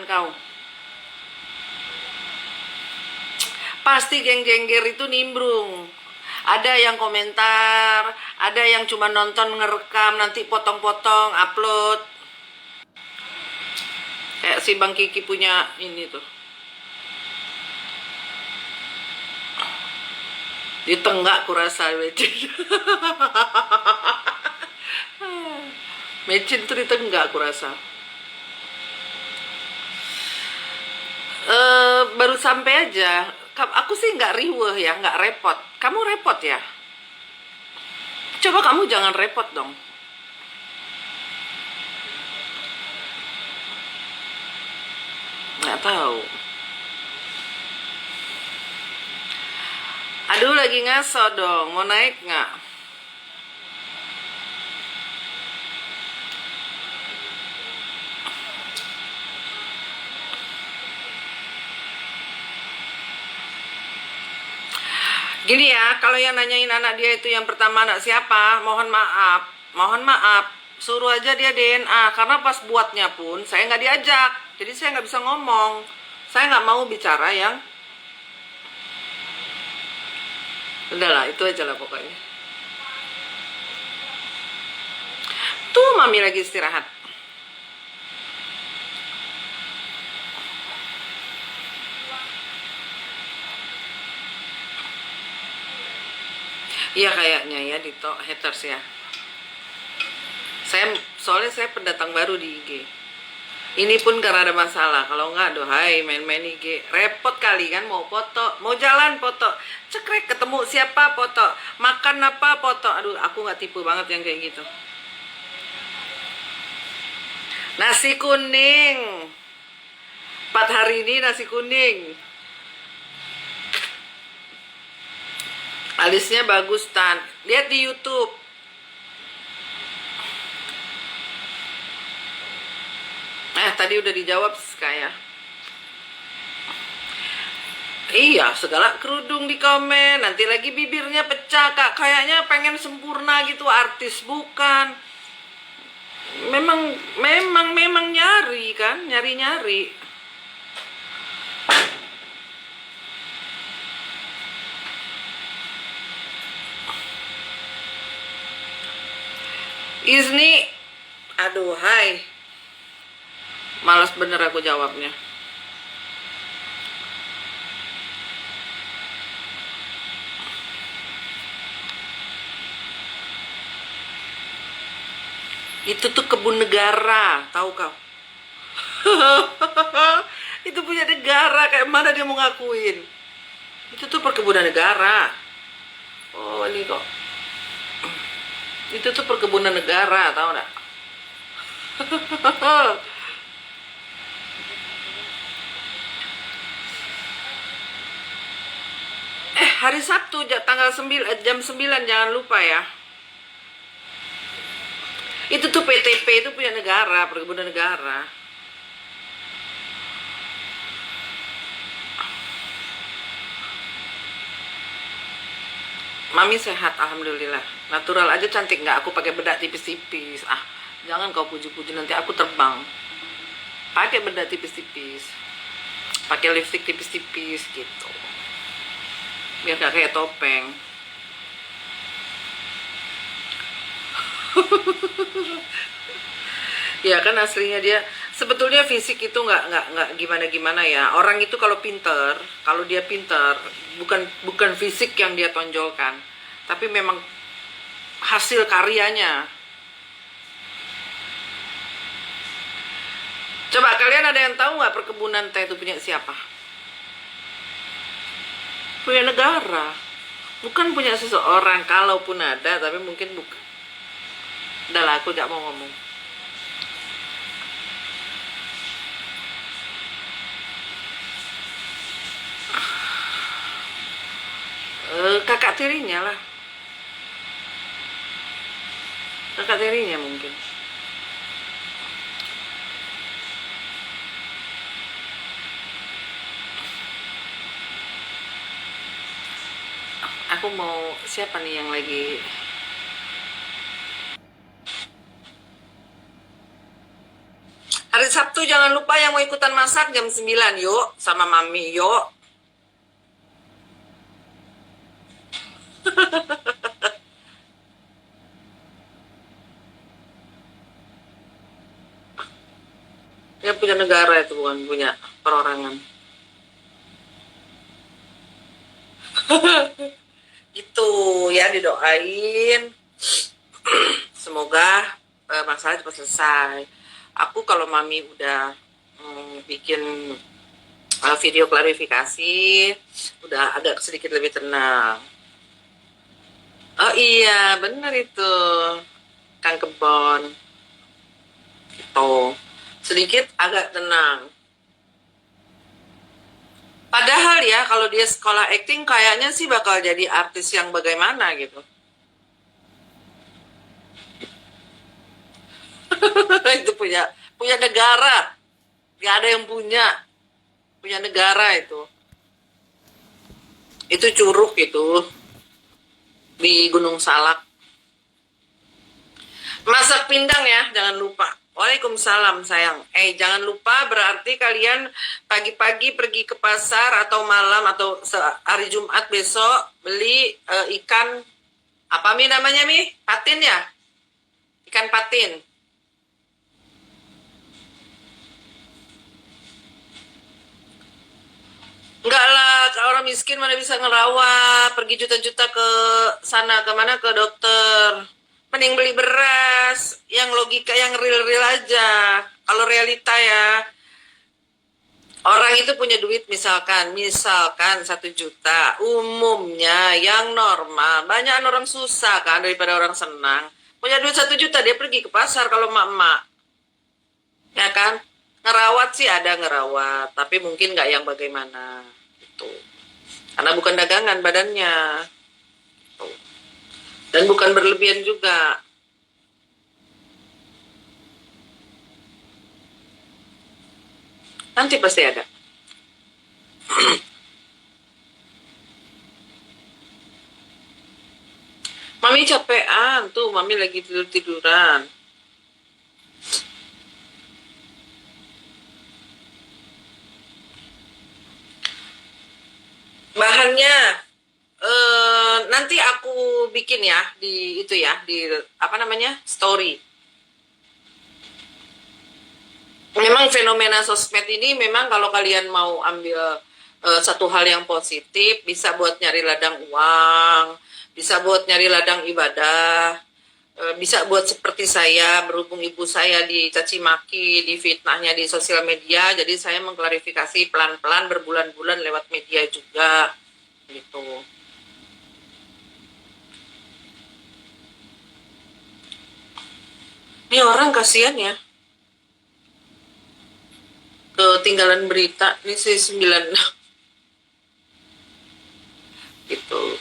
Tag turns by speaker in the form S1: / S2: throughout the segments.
S1: kau. Pasti geng-gengger itu nimbrung. Ada yang komentar, ada yang cuma nonton ngerekam, nanti potong-potong, upload. Kayak si Bang Kiki punya ini tuh. Di tenggak kurasa mecin. Mecin tuh di tenggak kurasa. Baru sampai aja. Aku sih nggak riweh ya, nggak repot. Kamu repot ya? Coba kamu jangan repot dong. Nggak tahu. Aduh, lagi ngaso dong. Mau naik nggak? Gini ya, kalau yang nanyain anak dia itu yang pertama anak siapa, mohon maaf, suruh aja dia DNA, karena pas buatnya pun saya nggak diajak, jadi saya nggak bisa ngomong, saya nggak mau bicara yang, udahlah itu aja lah pokoknya. Tuh mami lagi istirahat. Iya kayaknya ya Dito, haters ya. Soalnya saya pendatang baru di IG. Ini pun karena ada masalah. Kalau nggak, dohai main-main IG. Repot kali kan, mau foto, mau jalan foto. Cekrek ketemu siapa foto, makan apa foto. Aduh, aku nggak tipe banget yang kayak gitu. Nasi kuning. 4 hari ini nasi kuning. Alisnya bagus Tan. Lihat di YouTube. Tadi udah dijawab Skaya. Iya, segala kerudung di komen. Nanti lagi bibirnya pecah, Kak. Kayaknya pengen sempurna gitu, artis bukan. Memang nyari kan, nyari-nyari. Izni, aduh, hai. Malas bener aku jawabnya. Itu tuh kebun negara, tahu kau? Itu punya negara, kayak mana dia mau ngakuin? Itu tuh perkebunan negara. Oh, ini kok. Itu tuh perkebunan negara, tahu nggak? Hari Sabtu tanggal 9, jam 9 jangan lupa ya. Itu tuh PTP itu punya negara, perkebunan negara. Mami sehat, alhamdulillah. Natural aja cantik nggak? Aku pakai bedak tipis-tipis. Jangan kau puji-puji, nanti aku terbang. Pakai bedak tipis-tipis, pakai lipstick tipis-tipis gitu, biar gak kayak topeng. Ya kan aslinya dia sebetulnya fisik itu nggak gimana ya. Orang itu kalau dia pinter, bukan fisik yang dia tonjolkan, tapi memang hasil karyanya. Coba kalian ada yang tahu nggak perkebunan teh itu punya siapa? Punya negara, bukan punya seseorang. Kalaupun ada, tapi mungkin bukan. Udah lah, aku gak mau ngomong. Kakak tirinya lah. Kakak tirinya mungkin. Aku mau, siapa nih yang lagi? Hari Sabtu jangan lupa yang mau ikutan masak jam 9 yuk sama Mami yuk. Dia punya negara itu, bukan punya perorangan. Gitu ya, didoain. Semoga masalah cepat selesai. Aku kalau Mami udah bikin video klarifikasi, udah agak sedikit lebih tenang. Oh iya, bener itu. Kang Kebon. Gitu. Sedikit agak tenang. Padahal ya, kalau dia sekolah acting kayaknya sih bakal jadi artis yang bagaimana gitu. Itu punya negara. Gak ada yang punya negara itu. Itu Curug itu di Gunung Salak. Masak pindang ya, jangan lupa. Waalaikumsalam sayang. Jangan lupa, berarti kalian pagi-pagi pergi ke pasar atau malam atau hari Jumat besok beli ikan apa Mi namanya Mi? Patin ya? Ikan patin. Enggak lah, orang miskin mana bisa ngerawat, pergi juta-juta ke sana, kemana, ke dokter. Mending beli beras, yang logika, yang real-real aja. Kalau realita ya, orang itu punya duit misalkan 1 juta, umumnya yang normal, banyak orang susah kan daripada orang senang. Punya duit 1 juta, dia pergi ke pasar kalau emak-emak. Ya kan? Ngerawat sih ada ngerawat, tapi mungkin nggak yang bagaimana gitu. Karena bukan dagangan badannya. Gitu. Dan bukan berlebihan juga. Nanti pasti ada. Mami capean tuh, Mami lagi tidur-tiduran. Bahannya nanti aku bikin ya di itu ya, di apa namanya, story. Memang fenomena sosmed ini memang kalau kalian mau ambil satu hal yang positif, bisa buat nyari ladang uang, bisa buat nyari ladang ibadah, bisa buat seperti saya, berhubung ibu saya dicaci maki, difitnahnya di sosial media, jadi saya mengklarifikasi pelan-pelan berbulan-bulan lewat media juga gitu. Ini orang kasihan ya, ketinggalan berita ini si 9 gitu.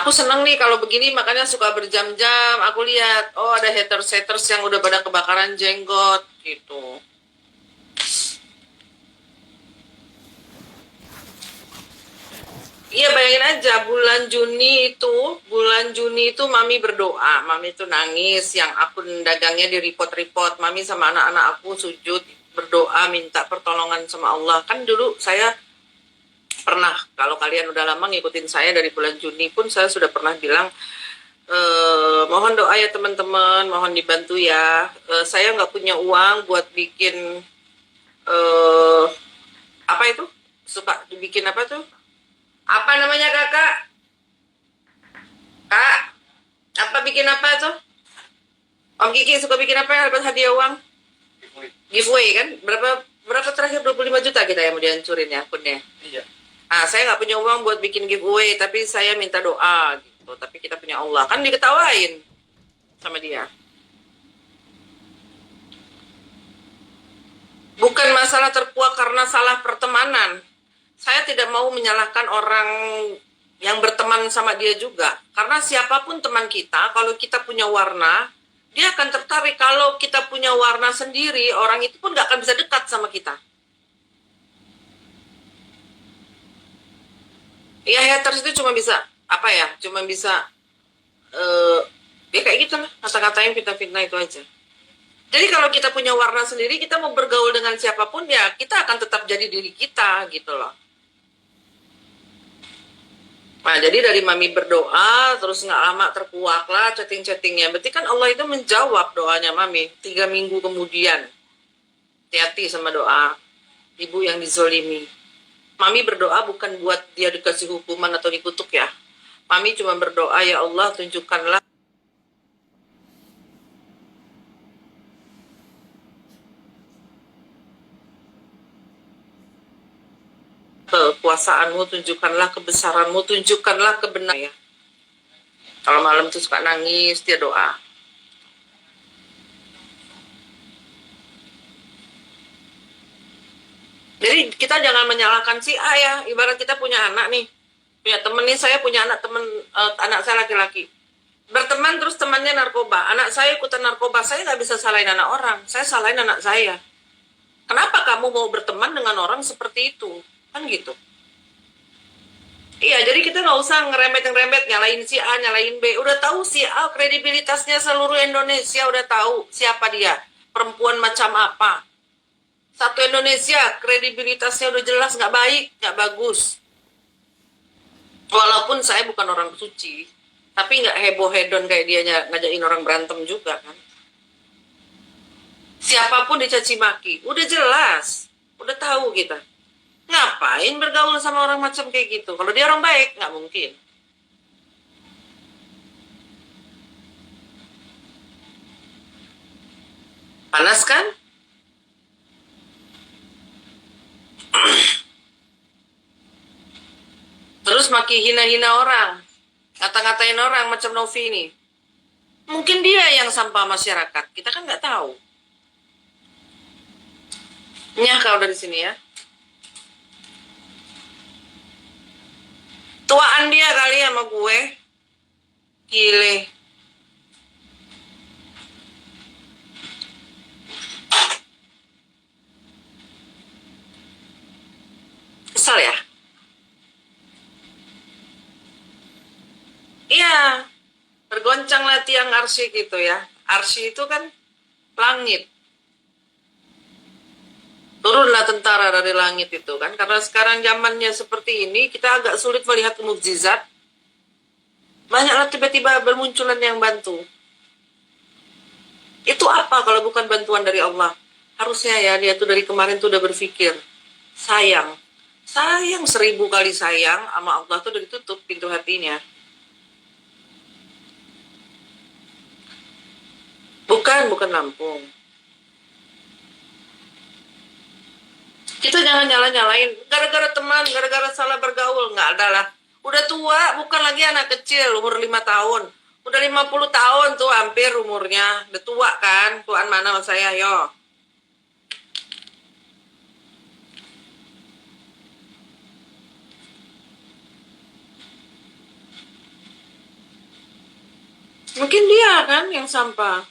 S1: Aku seneng nih kalau begini, makanya suka berjam-jam aku lihat, oh ada haters-haters yang udah pada kebakaran jenggot gitu. Iya, bayangin aja bulan Juni itu Mami berdoa, Mami itu nangis, yang akun dagangnya di report-report, Mami sama anak-anak aku sujud berdoa minta pertolongan sama Allah. Kan dulu saya pernah, kalau kalian udah lama ngikutin saya dari bulan Juni pun saya sudah pernah bilang, mohon doa ya teman-teman, mohon dibantu ya. Saya nggak punya uang buat bikin apa itu, suka dibikin apa tuh? Apa namanya kakak? Kak, apa bikin apa tuh? Om Kiki suka bikin apa ya dapat hadiah uang? Giveaway kan? Berapa terakhir 25 juta kita yang mau dihancurin ya akunnya? Iya. Saya nggak punya uang buat bikin giveaway, tapi saya minta doa gitu. Tapi kita punya Allah, kan diketawain sama dia. Bukan masalah terpuak karena salah pertemanan. Saya tidak mau menyalahkan orang yang berteman sama dia juga. Karena siapapun teman kita, kalau kita punya warna, dia akan tertarik. Kalau kita punya warna sendiri, orang itu pun gak akan bisa dekat sama kita. Ya haters itu cuma bisa, apa ya, cuma bisa, ya kayak gitu lah, kata-katain fitnah-fitnah itu aja. Jadi kalau kita punya warna sendiri, kita mau bergaul dengan siapapun ya kita akan tetap jadi diri kita gitu loh. Nah, jadi dari mami berdoa, terus nggak lama terkuak lah chatting-chattingnya. Berarti kan Allah itu menjawab doanya mami 3 minggu kemudian. Hati-hati sama doa ibu yang dizolimi. Mami berdoa bukan buat dia dikasih hukuman atau dikutuk ya. Mami cuma berdoa, ya Allah tunjukkanlah kekuasaanmu, tunjukkanlah kebesaranmu, tunjukkanlah kebenaran ya. Kalau malam tuh suka nangis, dia doa. Jadi kita jangan menyalahkan si A ya. Ibarat kita punya anak nih, punya temen nih, saya punya anak temen, anak saya laki-laki. Berteman terus temannya narkoba. Anak saya ikutan narkoba, saya nggak bisa salahin anak orang. Saya salahin anak saya. Kenapa kamu mau berteman dengan orang seperti itu? Kan gitu. Iya, jadi kita nggak usah ngerembet-ngerembet, nyalain si A, nyalain B. Udah tahu si A kredibilitasnya seluruh Indonesia, udah tahu siapa dia. Perempuan macam apa. Satu Indonesia, kredibilitasnya udah jelas nggak baik, nggak bagus. Walaupun saya bukan orang suci, tapi nggak heboh hedon kayak dia ngajakin orang berantem juga kan. Siapapun dicaci maki, udah jelas, udah tahu kita. Ngapain bergaul sama orang macam kayak gitu? Kalau dia orang baik, nggak mungkin. Panas kan? Terus maki hina-hina orang, ngata-ngatain orang macam Novi ini. Mungkin dia yang sampah masyarakat, kita kan nggak tahu. Nyah kalau dari sini ya. Tuaan dia kali sama gue. Gile. Kesel ya? Iya. Bergoncanglah tiang arsy gitu ya. Arsy itu kan langit. Turunlah tentara dari langit itu kan. Karena sekarang zamannya seperti ini, kita agak sulit melihat mukjizat. Banyaklah tiba-tiba bermunculan yang bantu. Itu apa kalau bukan bantuan dari Allah? Harusnya ya, dia tuh dari kemarin tuh udah berpikir. Sayang. Sayang 1000 kali sayang sama Allah tuh udah ditutup pintu hatinya. Bukan Lampung. Kita jangan nyala-nyalain gara-gara teman, gara-gara salah bergaul, nggak ada lah. Udah tua, bukan lagi anak kecil umur 5 tahun. Udah 50 tahun tuh hampir umurnya. Udah tua kan? Tuaan mana sama saya, yo. Mungkin dia kan yang sampah.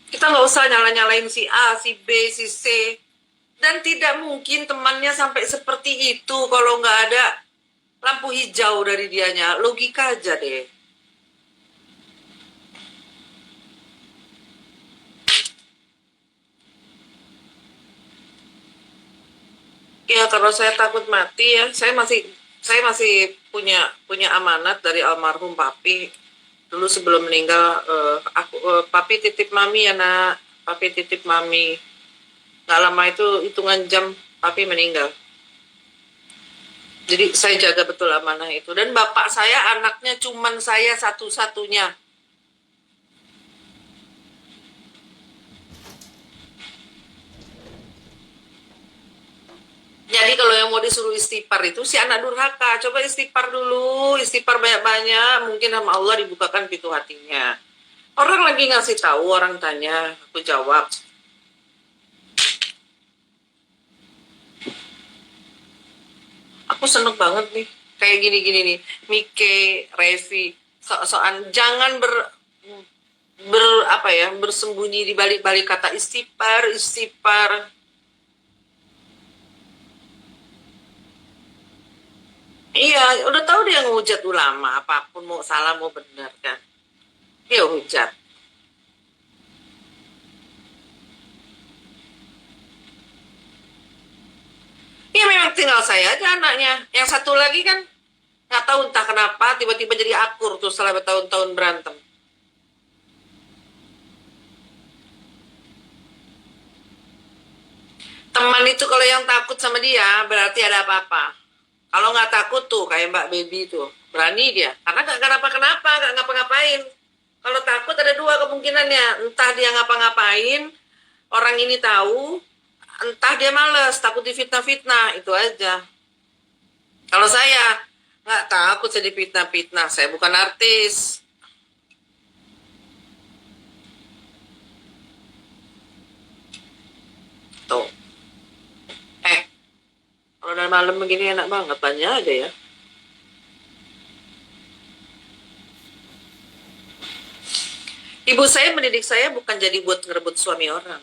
S1: Kita nggak usah nyala-nyalain si A, si B, si C. Dan tidak mungkin temannya sampai seperti itu kalau nggak ada lampu hijau dari dianya. Logika aja deh. Ya kalau saya takut mati ya, saya masih punya amanat dari almarhum papi. Dulu sebelum meninggal, papi titip mami ya nak, papi titip mami. Gak lama itu hitungan jam papi meninggal. Jadi saya jaga betul amanah itu. Dan bapak saya anaknya cuman saya satu-satunya. Jadi kalau yang mau disuruh istighfar itu si anak durhaka. Coba istighfar dulu, istighfar banyak-banyak. Mungkin sama Allah dibukakan pintu hatinya. Orang lagi ngasih tahu, orang tanya, aku jawab. Aku seneng banget nih, kayak gini-gini nih. Mike, Revi, so-soan jangan apa ya, bersembunyi di balik-balik kata istighfar, istighfar. Iya, udah tahu dia ngehujat ulama, apapun mau salah mau benar kan. Dia hujat. tinggal saya aja anaknya. Yang satu lagi kan nggak tahu entah kenapa tiba-tiba jadi akur tuh setelah bertahun-tahun berantem. Teman itu kalau yang takut sama dia berarti ada apa-apa. Kalau nggak takut tuh kayak Mbak Baby tuh berani dia karena nggak kenapa-kenapa, nggak ngapa-ngapain. Kalau takut ada dua kemungkinannya, entah dia ngapa-ngapain, orang ini tahu, entah dia males, takut difitnah-fitnah, itu aja. Kalau saya nggak takut saya difitnah-fitnah, saya bukan artis. Tuh. Kalau udah malam begini enak banget, tanya aja ya. Ibu saya mendidik saya bukan jadi buat ngerebut suami orang.